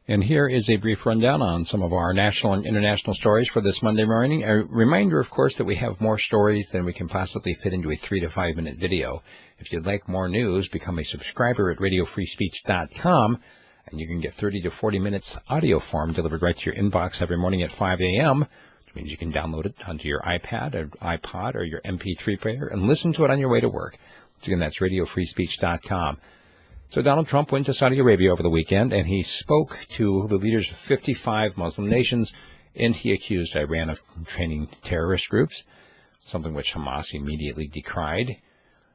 And here is a brief rundown on some of our national and international stories for this Monday morning. A reminder, of course, that we have more stories than we can possibly fit into a 3 to 5 minute video. If you'd like more news, become a subscriber at radiofreespeech.com, and you can get 30 to 40 minutes audio form delivered right to your inbox every morning at 5 a.m., which means you can download it onto your iPad or iPod or your MP3 player and listen to it on your way to work. Once again, that's radiofreespeech.com. So Donald Trump went to Saudi Arabia over the weekend, and he spoke to the leaders of 55 Muslim nations, and he accused Iran of training terrorist groups, something which Hamas immediately decried.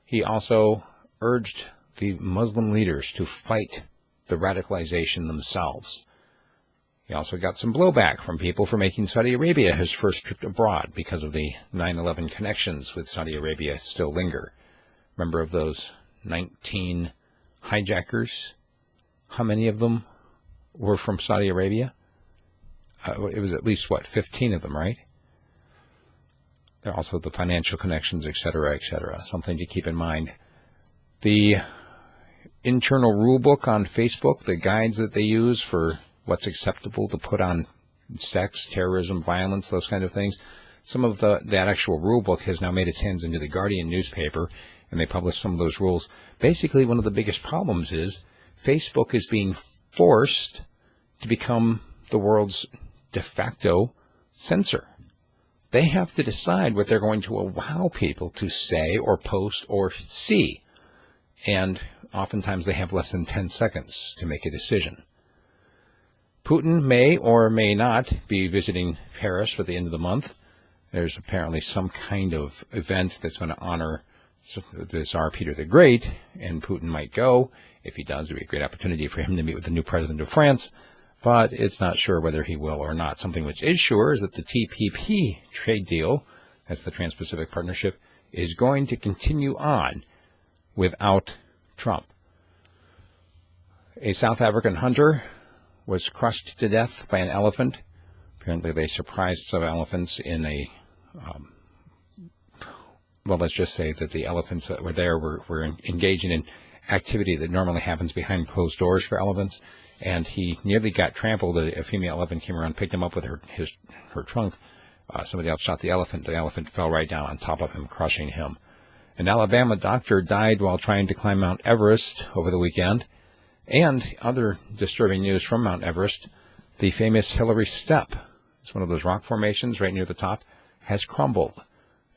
He also urged the Muslim leaders to fight the radicalization themselves. He also got some blowback from people for making Saudi Arabia his first trip abroad because of the 9/11 connections with Saudi Arabia still linger. Remember of those 19 hijackers? How many of them were from Saudi Arabia? It was at least, 15 of them, right? There are also the financial connections, et cetera, something to keep in mind. The internal rule book on Facebook, the guides that they use for what's acceptable to put on sex, terrorism, violence, those kind of things, some of that actual rule book has now made its hands into the Guardian newspaper, and they publish some of those rules. Basically, one of the biggest problems is Facebook is being forced to become the world's de facto censor. They have to decide what they're going to allow people to say or post or see. And oftentimes they have less than 10 seconds to make a decision. Putin may or may not be visiting Paris for the end of the month. There's apparently some kind of event that's going to honor the Tsar Peter the Great, and Putin might go. If he does, it would be a great opportunity for him to meet with the new president of France, but it's not sure whether he will or not. Something which is sure is that the TPP trade deal, that's the Trans-Pacific Partnership, is going to continue on without Trump. A South African hunter was crushed to death by an elephant. Apparently they surprised some elephants in a let's just say that the elephants that were there were engaging in activity that normally happens behind closed doors for elephants, and he nearly got trampled. A female elephant came around, picked him up with her trunk. Somebody else shot the elephant. The elephant fell right down on top of him, crushing him. An Alabama doctor died while trying to climb Mount Everest over the weekend. And other disturbing news from Mount Everest, the famous Hillary Step, it's one of those rock formations right near the top, has crumbled.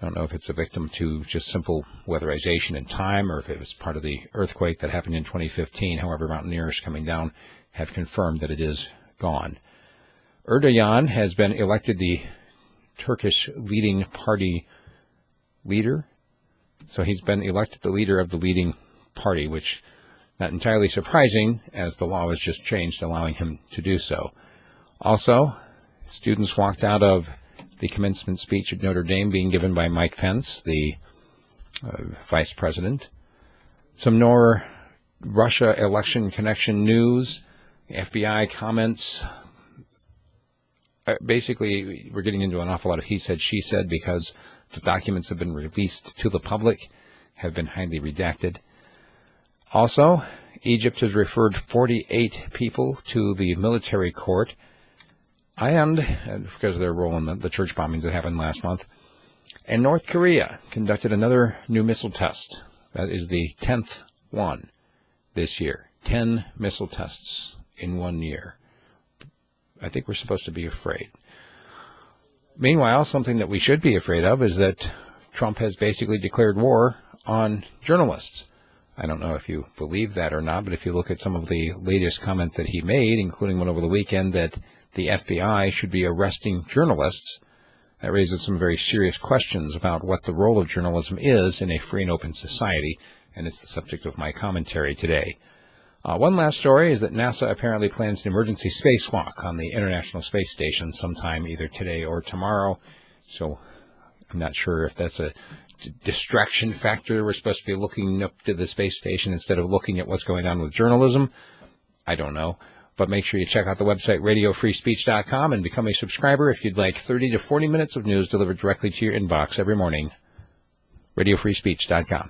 I don't know if it's a victim to just simple weatherization in time or if it was part of the earthquake that happened in 2015. However, mountaineers coming down have confirmed that it is gone. Erdogan has been elected the Turkish leading party leader. So he's been elected the leader of the leading party, which not entirely surprising as the law was just changed, allowing him to do so. Also, students walked out of the commencement speech at Notre Dame being given by Mike Pence, the vice president. Some more Russia election connection news, FBI comments. Basically, we're getting into an awful lot of he said, she said, because the documents have been released to the public, have been highly redacted. Also, Egypt has referred 48 people to the military court, and because of their role in the church bombings that happened last month. And North Korea conducted another new missile test. That is the 10th one this year. 10 missile tests in 1 year. I think we're supposed to be afraid. Meanwhile, something that we should be afraid of is that Trump has basically declared war on journalists. I don't know if you believe that or not, but if you look at some of the latest comments that he made, including one over the weekend that the FBI should be arresting journalists, that raises some very serious questions about what the role of journalism is in a free and open society, and it's the subject of my commentary today. One last story is that NASA apparently plans an emergency spacewalk on the International Space Station sometime either today or tomorrow. So I'm not sure if that's a distraction factor. We're supposed to be looking up to the space station instead of looking at what's going on with journalism. I don't know. But make sure you check out the website radiofreespeech.com and become a subscriber if you'd like 30 to 40 minutes of news delivered directly to your inbox every morning. radiofreespeech.com.